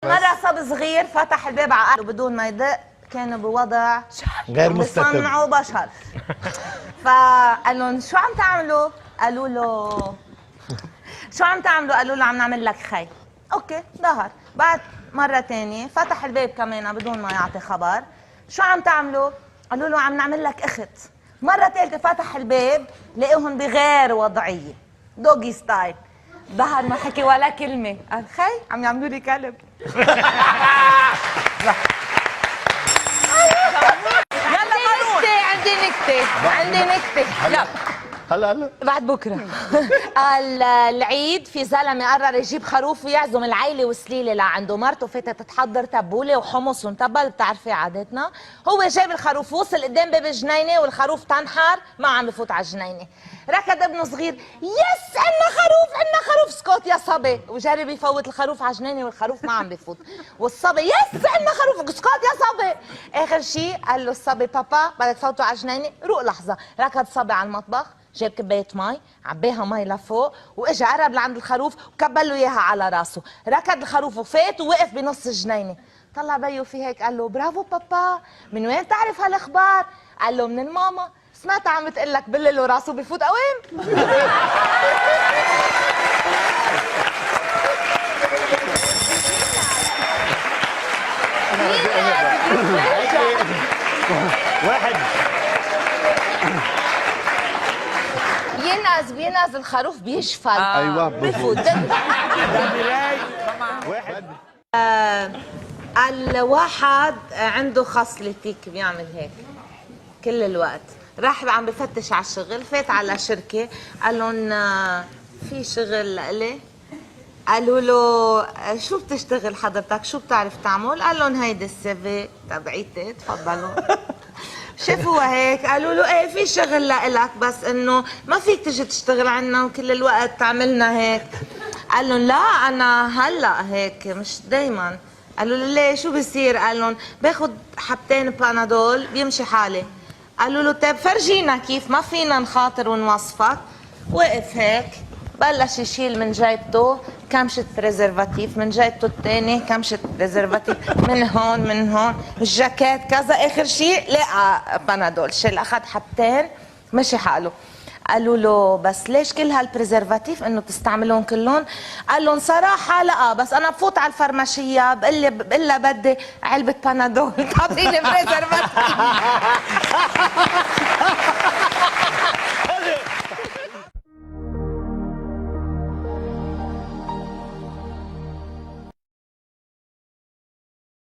مرة صبي صغير فتح الباب على أهله بدون ما يدق، كانوا بوضع غير مستتب بيصنعوا بشر. فقال لهم شو عم تعملوا؟ قالوا له شو عم تعملوا؟ قالوا له عم نعمل لك خي. اوكي ظهر. بعد مرة تانية فتح الباب كمان بدون ما يعطي خبر. شو عم تعملوا؟ قالوا له عم نعمل لك اخت. مرة ثالثة فتح الباب لقوهم بغير وضعية، دوغي ستايل. ظهر ما حكي ولا كلمة، قال خي عم يعملوا لي كلب. عندي نكتة لا هلا بعد بكره. العيد في زلمه قرر يجيب خروف ويعزم العيله وسليله لعنده. مرته فاتت تحضر تبوله وحمص ومتبل، بتعرفي عادتنا. هو جاب الخروف، وصل قدام باب الجنينه والخروف تنحر، ما عم بفوت على الجنينه. ركض ابنه صغير، يس عنا خروف عنا خروف. سكوت يا صبي. وجرب يفوت الخروف على الجنينه والخروف ما عم بفوت. والصبي يس عنا خروف. سكوت يا صبي. اخر شيء قال له الصبي بابا بدك تفوتوا على الجنينه؟ روق لحظه. ركض صبي على المطبخ، جاب كباية مي، عباها مي لفوق، واجا قرب لعند الخروف وكبل له اياها على راسه. ركض الخروف وفات ووقف بنص الجنينه. طلع بيو في هيك قال له برافو بابا، من وين بتعرف هالاخبار؟ قال له من الماما، سمعتها عم بتقول لك بلل له راسه بفوت قوام. واحد بينقز الخروف بيشفل. ايوه بفوت. واحد الواحد عنده خصلة تيك بيعمل هيك كل الوقت. راح عم بفتش على الشغل، فات على شركة قال لهم في شغل لإلي؟ قالوا له شو بتشتغل حضرتك؟ شو بتعرف تعمل؟ قال لهم هيدي السي في تبعيتي تفضلوا. شافوها هيك قالوا له ايه في شغل لإلك، بس انه ما فيك تجي تشتغل عنا وكل الوقت تعملنا هيك. قال لهم لا انا هلا هيك مش دايما. قالوا له ليه شو بصير؟ قال لهم باخذ حبتين بانادول بيمشي حالي. قالوا له طيب فرجينا كيف، ما فينا نخاطر ونوصفك. وقف هيك بلش يشيل من جيبته كمشة بريزرفاتيف، من جيبته الثاني كمشة بريزرفاتيف، من هون من هون، الجاكيت كذا. اخر شيء لقى بنادول، شيل اخذ حبتين مشي حاله. قالوا له بس ليش كل هالبريزرفاتيف انه تستعملون كلهم؟ قال لهم صراحة لا، بس انا بفوت على الفرماشية بقول لها بدي علبة بنادول تعطيني بريزرفاتيف.